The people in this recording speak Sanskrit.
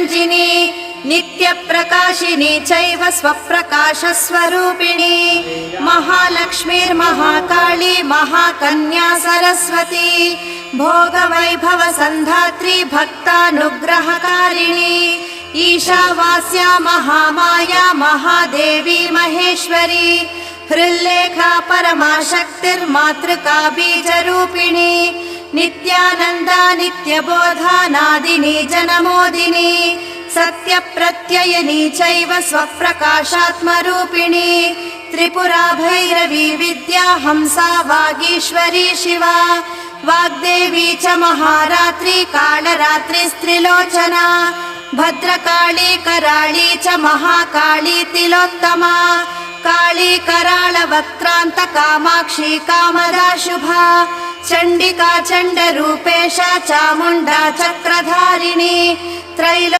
निरञ्जिनी नित्यप्रकाशिनी चैव स्वप्रकाशस्वरूपिणी महालक्ष्मीर्महाकाली महाकन्या सरस्वती भोगवैभवसन्धात्री भक्तानुग्रहकारिणी ईशावास्या महामाया महादेवी महेश्वरी हृल्लेखा परमाशक्तिर्मातृका बीजरूपिणी नित्यानन्दा नित्यबोधा नादिनी जनमोदिनी सत्यप्रत्ययिनी चैव स्वप्रकाशात्मरूपिणी त्रिपुरा भैरवी विद्या हंसा वागीश्वरी शिवा वाग्देवी च महारात्री कालरात्रिस्त्रिलोचना भद्रकाली कराळी च महाकाली तिलोत्तमा काली कराळवक्त्रान्त कामाक्षी कामदा शुभा चण्डिका चण्डरूपेशा चामुण्डा चक्रधारिणी त्रैलो